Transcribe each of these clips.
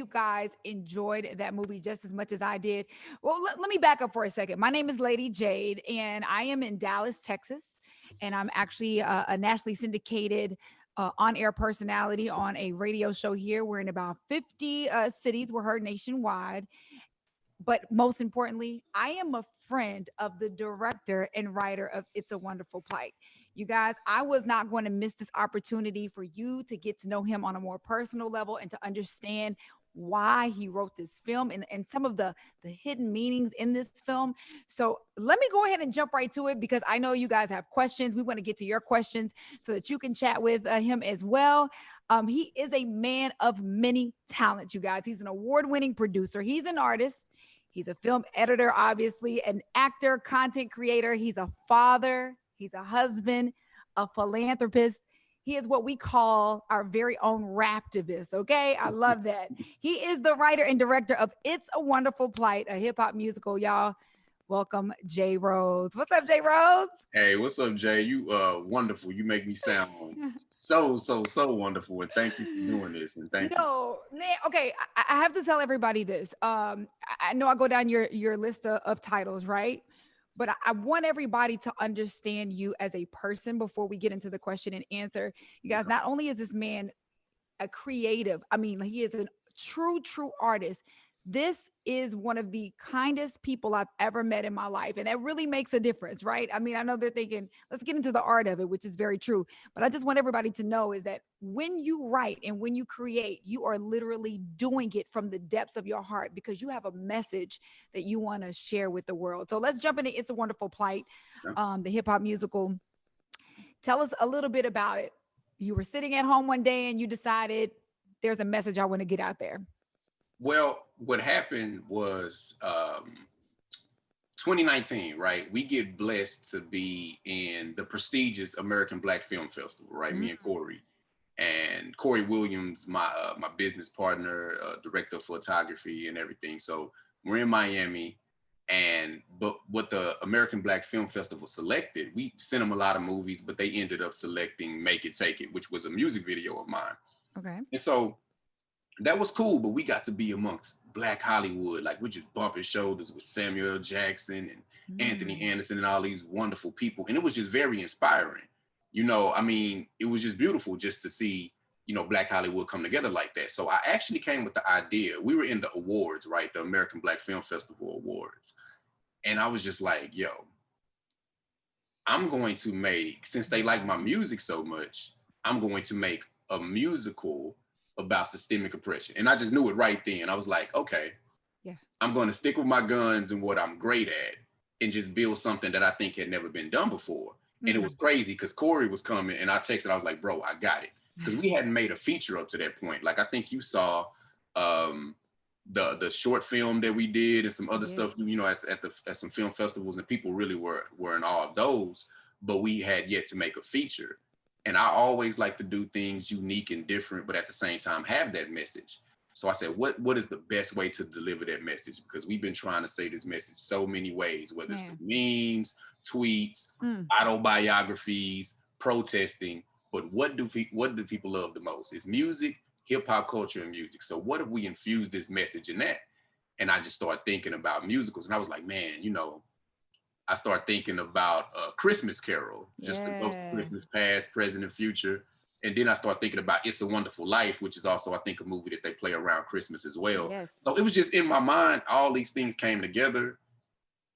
you guys enjoyed that movie just as much as I did. Well, let me back up for a second. My name is Lady Jade, and I am in Dallas, Texas. And I'm actually a nationally syndicated on-air personality on a radio show here. We're in about 50 cities. We're heard nationwide. But most importantly, I am a friend of the director and writer of It's a Wonderful Plight. You guys, I was not going to miss this opportunity for you to get to know him on a more personal level and to understand why he wrote this film and some of the hidden meanings in this film. So let me go ahead and jump right to it because I know you guys have questions. We want to get to your questions so that you can chat with him as well. He is a man of many talents, you guys. He's an award-winning producer. He's an artist. He's a film editor, obviously, an actor, content creator. He's a father. He's a husband, a philanthropist. He is what we call our very own raptivist. Okay. I love that. He is the writer and director of It's a Wonderful Plight, a hip hop musical. Y'all, welcome Jay Rhodes. What's up, Jay Rhodes? Hey, what's up, Jay? You wonderful. You make me sound so wonderful. And thank you for doing this. And thank you. No, man. Okay, I have to tell everybody this. I know I go down your list of titles, right? But I want everybody to understand you as a person before we get into the question and answer. You guys, not only is this man a creative, I mean, he is a true artist. This is one of the kindest people I've ever met in my life. And that really makes a difference, right? I mean, I know they're thinking, let's get into the art of it, which is very true. But I just want everybody to know is that when you write and when you create, you are literally doing it from the depths of your heart because you have a message that you want to share with the world. So let's jump into It's a Wonderful Plight, the hip hop musical. Tell us a little bit about it. You were sitting at home one day and you decided there's a message I want to get out there. Well, what happened was 2019, right? We get blessed to be in the prestigious American Black Film Festival, right? Mm-hmm. Me and Corey. And Corey Williams, my business partner, director of photography and everything. So we're in Miami. But what the American Black Film Festival selected, we sent them a lot of movies, but they ended up selecting Make It, Take It, which was a music video of mine. Okay. And so that was cool, but we got to be amongst Black Hollywood. Like, we're just bumping shoulders with Samuel L. Jackson and Anthony Anderson and all these wonderful people. And it was just very inspiring. You know, I mean, it was just beautiful just to see, you know, Black Hollywood come together like that. So I actually came with the idea. We were in the awards, right? The American Black Film Festival Awards. And I was just like, yo, I'm going to make, since they like my music so much, I'm going to make a musical about systemic oppression. And I just knew it right then. I was like, okay, I'm going to stick with my guns and what I'm great at and just build something that I think had never been done before. Mm-hmm. And it was crazy because Corey was coming and I texted, I was like, bro, I got it. Because we hadn't made a feature up to that point. Like, I think you saw the short film that we did and some other stuff, you know, at some film festivals, and people really were in awe of those, but we had yet to make a feature. And I always like to do things unique and different, but at the same time have that message. So I said, what is the best way to deliver that message? Because we've been trying to say this message so many ways, whether it's the memes, tweets, autobiographies, protesting. But what do people love the most? It's music, hip hop culture, and music. So what if we infuse this message in that? And I just started thinking about musicals, and I was like, man, you know, I started thinking about Christmas Carol, just about Christmas past, present, and future. And then I started thinking about It's a Wonderful Life, which is also, I think, a movie that they play around Christmas as well. Yes. So it was just in my mind, all these things came together.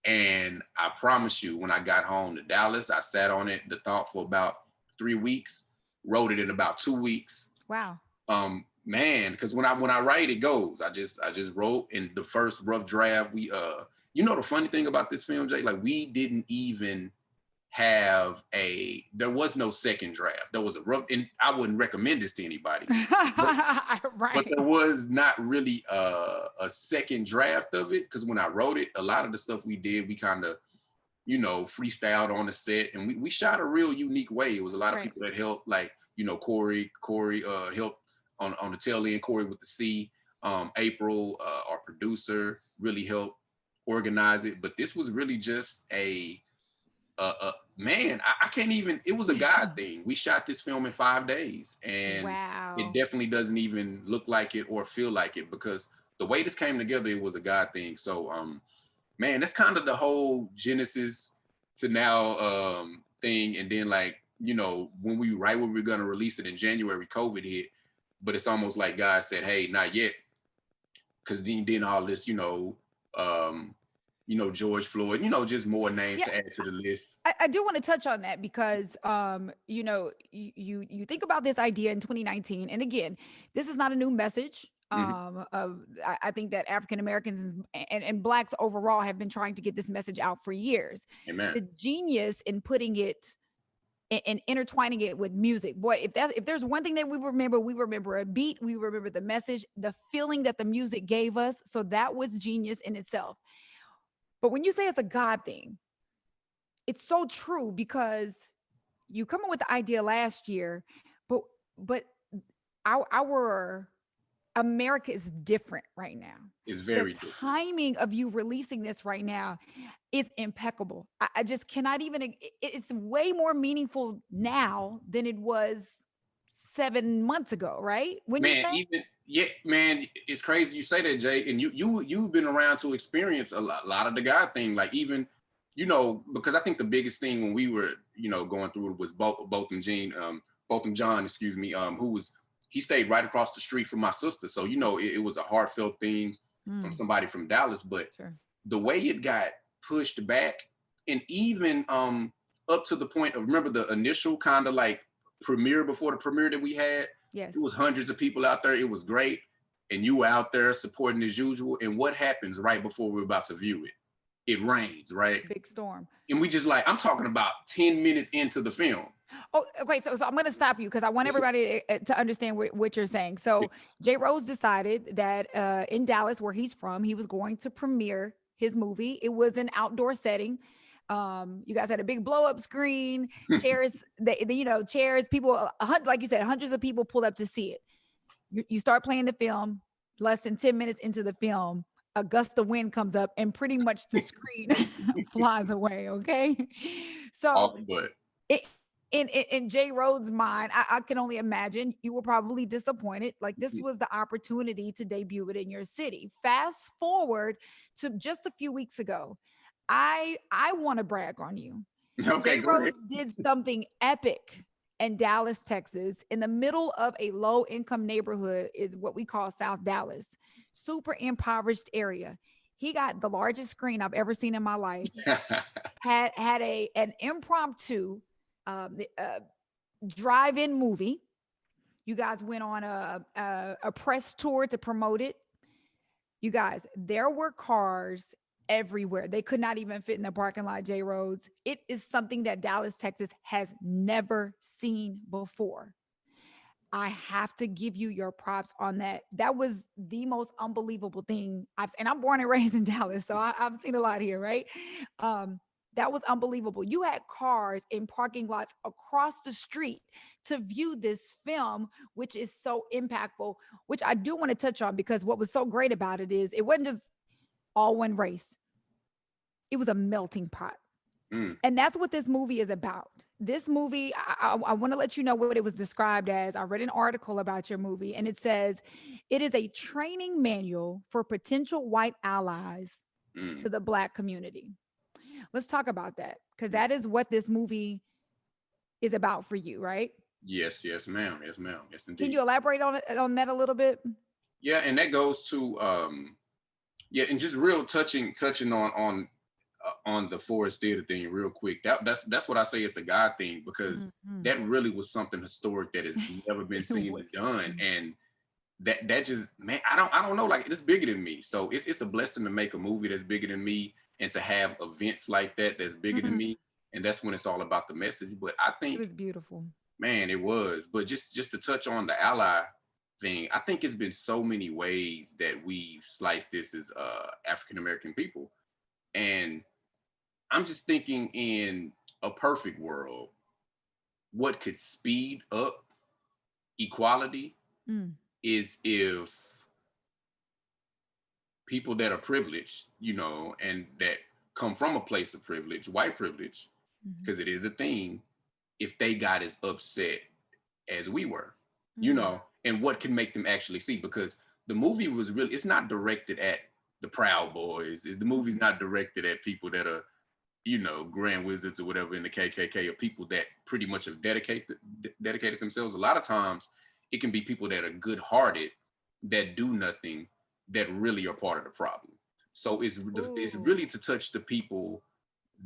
And I promise you, when I got home to Dallas, I sat on it, the thought, for about 3 weeks, wrote it in about 2 weeks. Wow. Man, because when I write, it goes. I just wrote in the first rough draft. We you know the funny thing about this film, Jay, like, we didn't even have there was no second draft. There was a rough, and I wouldn't recommend this to anybody. But there was not really a second draft of it, because when I wrote it, a lot of the stuff we did, we kind of, you know, freestyled on the set, and we shot a real unique way. It was a lot of people that helped, like, you know, Corey helped on the tail end, Corey with the C, April, our producer, really helped organize it. But this was really just man, I can't even, it was a God thing. We shot this film in 5 days, and it Wow. definitely doesn't even look like it or feel like it, because the way this came together, it was a God thing. So man, that's kind of the whole genesis to now thing. And then, like, you know, when we were gonna release it in January, COVID hit, but it's almost like God said, hey, not yet, because then all this, George Floyd, just more names Yeah, to add to the list. I do want to touch on that because you think about this idea in 2019, and again, this is not a new message. Mhm. I think that African Americans and blacks overall have been trying to get this message out for years. Amen. The genius in putting it and intertwining it with music. Boy, if there's one thing that we remember a beat, we remember the message, the feeling that the music gave us. So that was genius in itself. But when you say it's a God thing, it's so true because you come up with the idea last year, but but our America is different right now. It's The very different. timing of you releasing this right now is impeccable. I just cannot even. It's way more meaningful now than it was 7 months ago, right? When you Man, say, even yeah, man, it's crazy you say that, Jake. And you've been around to experience a lot of the God thing. Like, even, because I think the biggest thing when we were, going through it was Botham John, excuse me, he stayed right across the street from my sister. So, it was a heartfelt thing from mm, somebody from Dallas. But sure, the way it got pushed back, and even up to the point of, remember the initial kind of like premiere, before the premiere that we had, it was yes, hundreds of people out there. It was great. And you were out there supporting as usual. And what happens right before we're about to view it? It rains, right? big storm. And we just, like, I'm talking about 10 minutes into the film. Oh, okay. So I'm going to stop you because I want everybody to understand what you're saying. So Jay Rose decided that in Dallas, where he's from, he was going to premiere his movie. It was an outdoor setting. You guys had a big blow up screen, chairs, chairs. People, like you said, hundreds of people pulled up to see it. You start playing the film. Less than 10 minutes into the film, a gust of wind comes up, and pretty much the screen flies away. Okay, so All but it, in Jay Rhodes' mind, I can only imagine you were probably disappointed. Like, this was the opportunity to debut it in your city. Fast forward to just a few weeks ago. I want to brag on you. okay, Jay go ahead. Rhodes did something epic in Dallas, Texas, in the middle of a low income neighborhood, is what we call South Dallas, super impoverished area. He got the largest screen I've ever seen in my life. Had an impromptu um, uh, drive-in movie. You guys went on a press tour to promote it. You guys, there were cars everywhere. They could not even fit in the parking lot, J Roads. It is something that Dallas, Texas has never seen before. I have to give you your props on that. That was the most unbelievable thing and I'm born and raised in Dallas, so I've seen a lot here, right? Um, that was unbelievable. You had cars in parking lots across the street to view this film, which is so impactful, which I do want to touch on because what was so great about it is it wasn't just all one race. It was a melting pot. Mm. And that's what this movie is about. This movie, I want to let you know what it was described as. I read an article about your movie, and it says it is a training manual for potential white allies to Mm. the Black community. Let's talk about that because that is what this movie is about for you, right? Yes, yes, ma'am. Yes, ma'am. Yes, Can indeed. you elaborate on that a little bit? Yeah, and that goes to yeah, and just real touching on the Forest Theater thing real quick. That's what I say, it's a God thing, because Mhm. that really was something historic that has never been It seen was. and done. And that just, man, I don't know, like, it's bigger than me. So it's a blessing to make a movie that's bigger than me, and to have events like that that's bigger than Mhm. me. And that's when it's all about the message. But I It think, was beautiful. man, it was. But just to touch on the ally thing, I think it's been so many ways that we've sliced this as African American people. And I'm just thinking, in a perfect world, what could speed up equality Mm. is if people that are privileged, and that come from a place of privilege, white privilege, Mhm. because it is a theme, if they got as upset as we were, Mm. and what can make them actually see, because the movie was really, it's not directed at the Proud Boys. Is the movie's Mhm. not directed at people that are, grand wizards or whatever in the KKK, or people that pretty much have dedicated themselves. A lot of times it can be people that are good-hearted, that do nothing, that really are part of the problem. So it's Ooh. really to touch the people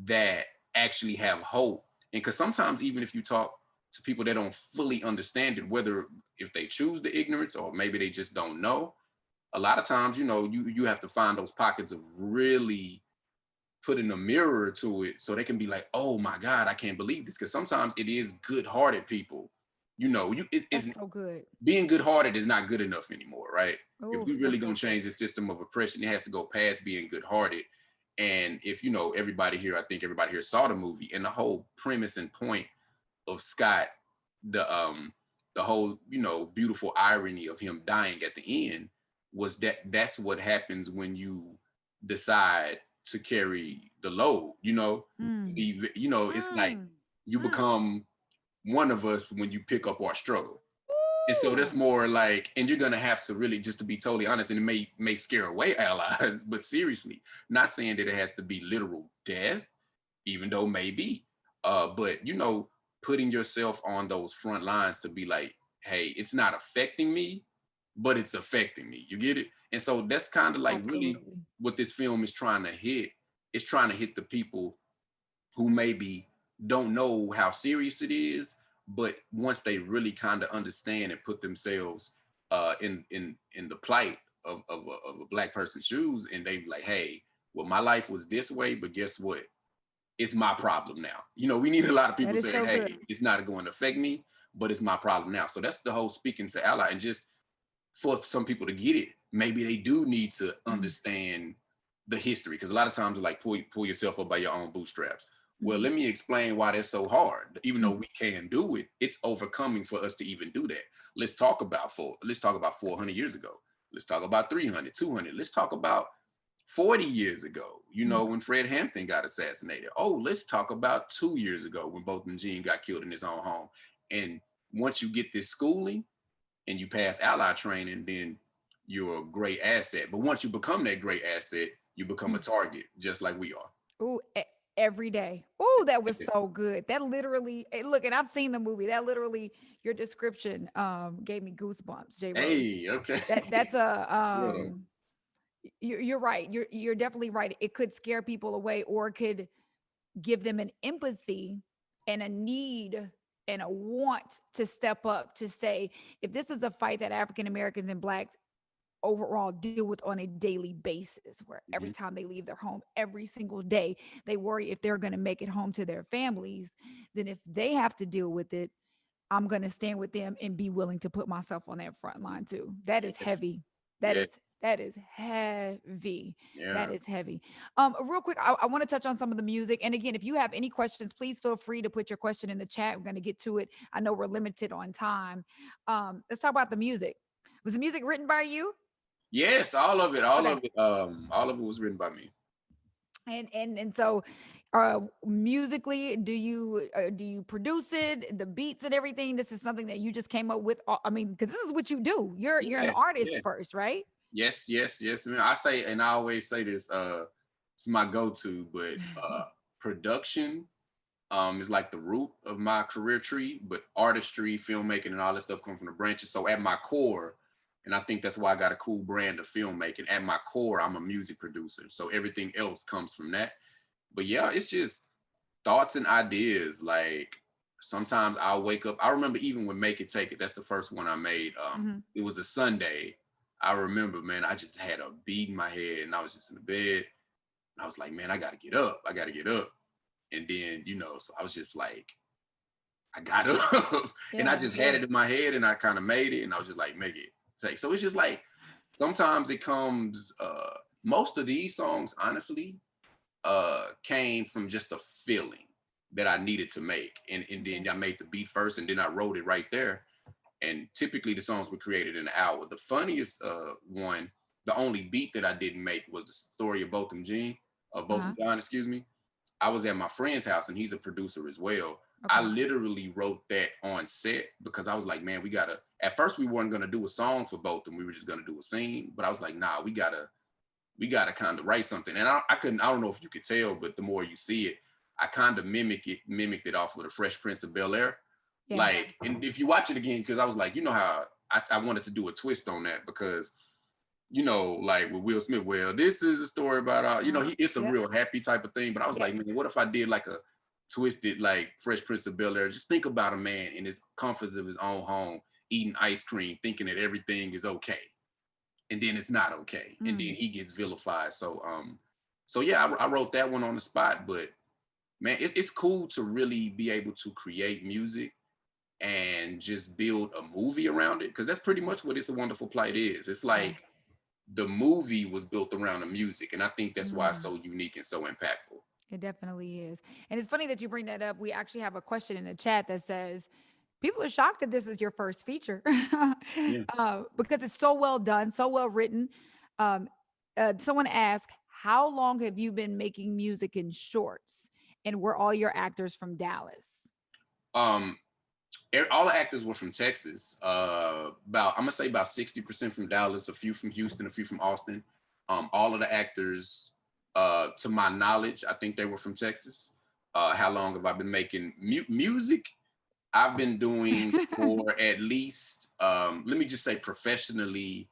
that actually have hope. And because sometimes even if you talk to people that don't fully understand it, whether if they choose the ignorance or maybe they just don't know, a lot of times, you have to find those pockets of really putting a mirror to it so they can be like, oh my God, I can't believe this. Because sometimes it is good-hearted people. It's That's so good. being good-hearted is not good enough anymore, right? If we Oof, really that's so gonna good. change the system of oppression, it has to go past being good-hearted. And if everybody here, I think everybody here saw the movie, and the whole premise and point of Scott, the whole beautiful irony of him dying at the end was that's what happens when you decide to carry the load. Mm. It's like Mm. you Mm. become one of us when you pick up our struggle. And so that's Ooh. more like, and you're gonna have to really, just to be totally honest, and it may scare away allies, but seriously, not saying that it has to be literal death, even though maybe, but putting yourself on those front lines to be like, hey, it's not affecting me, but it's affecting me. You get it? And so that's kind of like really Absolutely. what this film is trying to hit. It's trying to hit the people who maybe don't know how serious it is, but once they really kind of understand and put themselves in the plight of a black person's shoes, and they be like, hey, well, my life was this way, but guess what? It's my problem now. We need a lot of That people is saying, so good. hey, it's not going to affect me, but it's my problem now. So that's the whole speaking to ally. And just for some people to get it, maybe they do need to Mm. understand the history, because a lot of times like pull yourself up by your own bootstraps. Well, Mhm. let me explain why that's so hard. Even though Mm. we can do it, it's overcoming for us to even do that. Let's talk about 400 years ago. Let's talk about 300, 200. Let's talk about 40 years ago, Mm. when Fred Hampton got assassinated. Oh, let's talk about 2 years ago when Botham Jean got killed in his own home. And once you get this schooling and you pass ally training, then you're a great asset. But once you become that great asset, you become a Mm. target, just like we are. Ooh, every day. Ooh, that was so good. That literally, look, and I've seen the movie. That literally, your description gave me goosebumps. J Rose. Hey, okay. That's a Yeah, you're right. You're definitely right. It could scare people away, or it could give them an empathy and a need and a want to step up to say, if this is a fight that African Americans and blacks overall deal with on a daily basis, where every mhm, time they leave their home every single day they worry if they're going to make it home to their families, then if they have to deal with it, I'm going to stand with them and be willing to put myself on that front line too. That is yes, heavy. that yes, is that is heavy. That yeah. is heavy. Real quick, I want to touch on some of the music, and again, if you have any questions, please feel free to put your question in the chat. We're going to get to it. I know we're limited on time. Let's talk about the music. Was the music written by you? Yes, all of it, all Okay. of it, all of it was written by me. And so musically, do you produce it, the beats and everything? This is something that you just came up with? I mean, because this is what you do. You're an Yeah, artist yeah. first, right? Yes, yes, yes. Man, I say, and I always say this, it's my go-to, but production is like the root of my career tree, but artistry, filmmaking, and all that stuff come from the branches. So at my core, and I think that's why I got a cool brand of filmmaking. At my core, I'm a music producer. So everything else comes from that. But yeah, it's just thoughts and ideas. Like sometimes I'll wake up. I remember even with Make It Take It, that's the first one I made. Hmm. It was a Sunday. I remember, man, I just had a beat in my head and I was just in the bed. And I was like, man, I gotta get up. I gotta get up. And then, so I was just like, I got up and I Yeah, just had yeah. it in my head and I kind of made it and I was just like, make it take. So it's just like sometimes it comes, most of these songs, honestly, came from just a feeling that I needed to make. And Okay. then I made the beat first and then I wrote it right there. And typically the songs were created in an hour. The funniest one, the only beat that I didn't make was the story of Botham Uh-huh. John, excuse me. I was at my friend's house and he's a producer as well. I Okay. literally wrote that on set because I was like, man, we gotta. At first, we weren't gonna do a song for both, and we were just gonna do a scene. But I was like, nah, we gotta kind of write something. And I couldn't. I don't know if you could tell, but the more you see it, I kind of mimicked it off of the Fresh Prince of Bel Air. Yeah. Like, and if you watch it again, because I was like, you know how I wanted to do a twist on that because like with Will Smith, well, this is a story about it's a Yep. real happy type of thing. But I was like, Yes. man, what if I did like a twisted like Fresh Prince of Bel Air? Just think about a man in his comforts of his own home eating ice cream, thinking that everything is okay, and then it's not okay, and then Mm. he gets vilified. So yeah, I wrote that one on the spot. But man, it's cool to really be able to create music and just build a movie around it because that's pretty much what It's a Wonderful Plight is. It's Yeah. like the movie was built around the music, and I think that's why it's Mm. so unique and so impactful. It definitely is. And it's funny that you bring that up. We actually have a question in the chat that says, people are shocked that this is your first feature Yeah. because it's so well done, so well written. Um, Someone asked, how long have you been making music in shorts? And were all your actors from Dallas? Um, all the actors were from Texas. About I'm gonna say about 60% from Dallas, a few from Houston, a few from Austin. All of the actors, to my knowledge, I think they were from Texas. How long have I been making music? I've been doing for at least, let me just say professionally,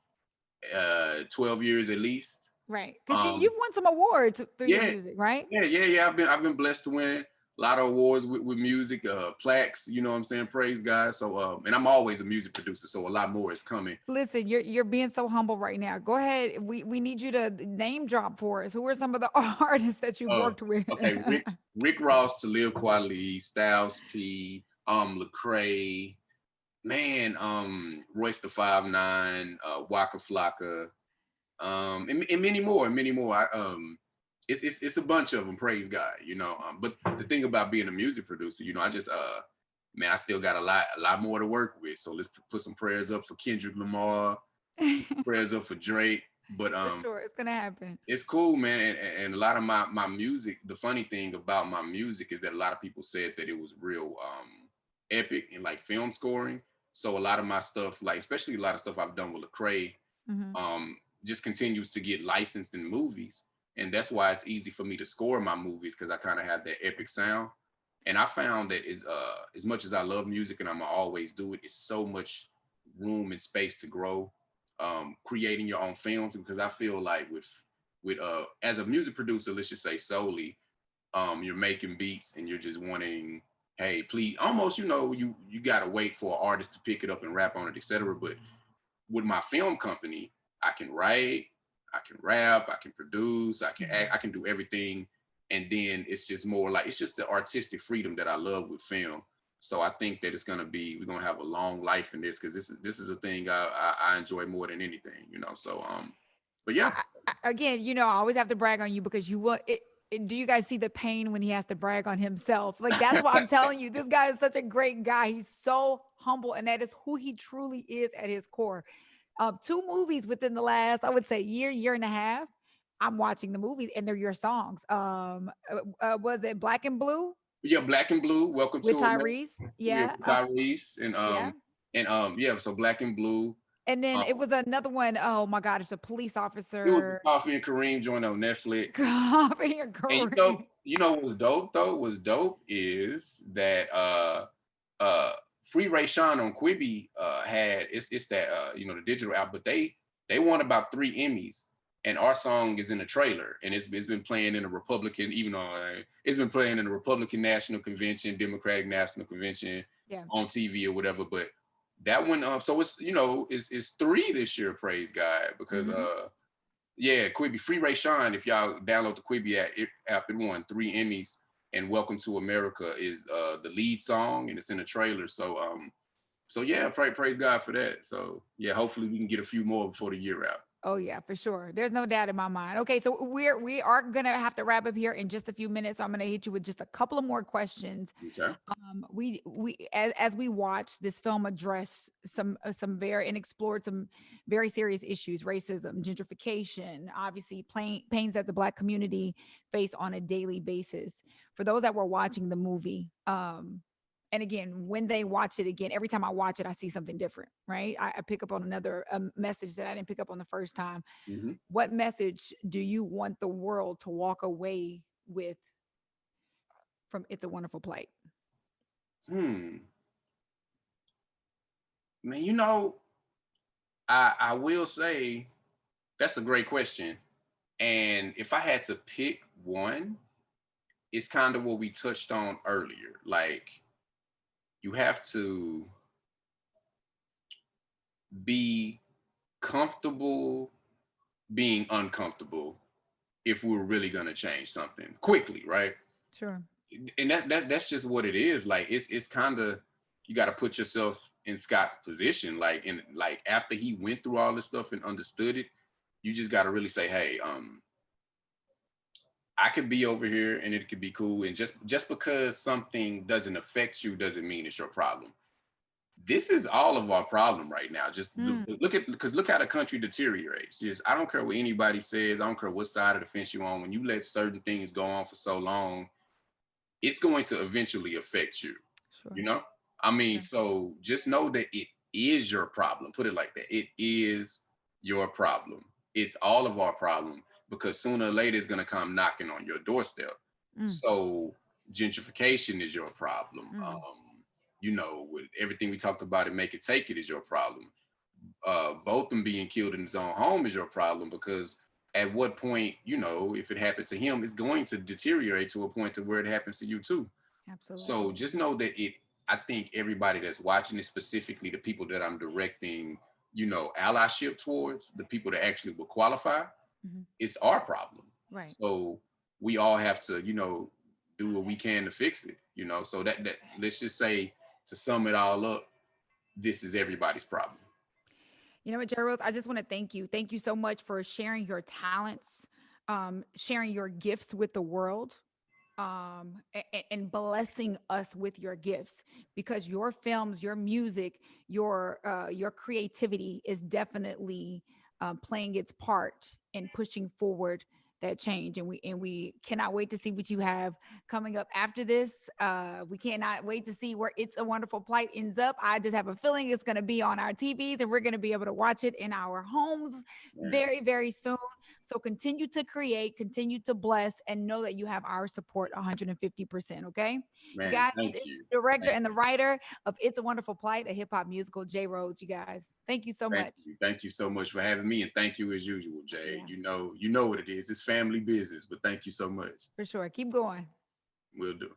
12 years at least. Right. Because Um, you've won some awards through your yeah, music, right? yeah. I've been blessed to win a lot of awards with music, plaques. You know what I'm saying? Praise God. So, and I'm always a music producer, so a lot more is coming. Listen, you're being so humble right now. Go ahead. We need you to name drop for us. Who are some of the artists that you've Uh, worked with? okay, Rick Ross, Talib Kweli, Styles P, Lecrae, man, Royce the 5'9", Waka Flocka, and many more, and many more. It's a bunch of them. Praise God, But the thing about being a music producer, I just man, I still got a lot more to work with. So let's put some prayers up for Kendrick Lamar, prayers up for Drake. But For sure, it's gonna happen. it's cool, man. And a lot of my music. The funny thing about my music is that a lot of people said that it was real epic and like film scoring. So a lot of my stuff, like especially a lot of stuff I've done with Lecrae, Hmm. just continues to get licensed in movies. And that's why it's easy for me to score my movies because I kind of have that epic sound. And I found that as much as I love music and I'm gonna always do it, it's so much room and space to grow, creating your own films. Because I feel like with as a music producer, let's just say solely, you're making beats and you're just wanting, hey, please, almost, you gotta wait for an artist to pick it up and rap on it, etc. But with my film company, I can write, I can rap, I can produce, I can act, I can do everything. And then it's just more like, it's just the artistic freedom that I love with film. So I think that we're gonna have a long life in this because this is a thing I enjoy more than anything. So but yeah. Again, I always have to brag on you because you will. Do you guys see the pain when he has to brag on himself? Like that's why I'm telling you, this guy is such a great guy. He's so humble, and that is who he truly is at his core. Two movies within the last, I would say, year and a half. I'm watching the movies, and they're your songs. Was it Black and Blue Yeah, Black and Blue, Welcome with to America. Tyrese? Yeah, Yeah, with Tyrese and yeah. yeah, so Black and Blue. And then Um, it was another one. Oh my God, it's a police it was the officer. Coffee and Kareem joint on Netflix. Coffee and And Kareem. what was dope though? Was dope is that uh Free Ray Sean on Quibi had it's that the digital app, but they won about 3 Emmys, and our song is in the trailer, and it's been playing in a Republican, even though it's been playing in the Republican National Convention, Democratic National Convention Yeah. on TV or whatever. But that one, so it's it's 3 this year, praise God, because Mhm. yeah, Quibi, Free Ray Sean. If y'all download the Quibi app, it won 3 Emmys. And Welcome to America is the lead song, and it's in the trailer. So yeah, praise God for that. So yeah, hopefully we can get a few more before the year out. Oh yeah, for sure. There's no doubt in my mind. Okay, so we are gonna have to wrap up here in just a few minutes. So I'm gonna hit you with just a couple of more questions. Okay. We as we watch this film address some very and explored some very serious issues: racism, gentrification, obviously pains that the Black community face on a daily basis. For those that were watching the movie, and again, when they watch it again, every time I watch it, I see something different, right? I pick up on another message that I didn't pick up on the first time. Hmm. What message do you want the world to walk away with from It's a Wonderful Plight? Hmm. Man, you know, I will say that's a great question. And if I had to pick one, it's kind of what we touched on earlier. Like, you have to be comfortable being uncomfortable if we're really going to change something quickly, right? Sure. And that's just what it is. Like, it's kind of, you got to put yourself in Scott's position. Like, and like after he went through all this stuff and understood it, you just got to really say, hey, I could be over here and it could be cool. And just because something doesn't affect you doesn't mean it's your problem. This is all of our problem right now. Just Mm, look at, because look how the country deteriorates. Just, I don't care what anybody says. I don't care what side of the fence you're on. When you let certain things go on for so long, it's going to eventually affect you. sure. You know, I mean, Sure. so just know that it is your problem. Put it like that. It is your problem. It's all of our problem, because sooner or later it's going to come knocking on your doorstep. Mm, So gentrification is your problem. mm, You know, with everything we talked about, and make it take it is your problem. Botham being killed in his own home is your problem, because at what point, you know, if it happened to him, it's going to deteriorate to a point to where it happens to you too. So absolutely. just know that I think everybody that's watching it, specifically the people that I'm directing, you know, allyship towards, the people that actually will qualify, Hmm. it's our problem. Right. So we all have to, you know, do what we can to fix it, you know. So that let's just say, to sum it all up, this is everybody's problem. You know what, Jerry Rose, I just want to thank you. Thank you so much for sharing your talents, sharing your gifts with the world, and blessing us with your gifts, because your films, your music, your creativity is definitely playing its part in pushing forward that change. And we cannot wait to see what you have coming up after this. We cannot wait to see where It's a Wonderful Plight ends up. I just have a feeling it's going to be on our TVs and we're going to be able to watch it in our homes Man, very, very soon. So continue to create, continue to bless, and know that you have our support 150%. Okay. You man, guys, this thank is you. the director Thank and the you. writer of It's a Wonderful Plight, a hip hop musical, J Rhodes. You guys, thank you so Thank much. you. Thank you so much for having me. And thank you as usual, Jade. Yeah, You know what it is. It's family business, but thank you so much. for sure. Keep going. We'll do.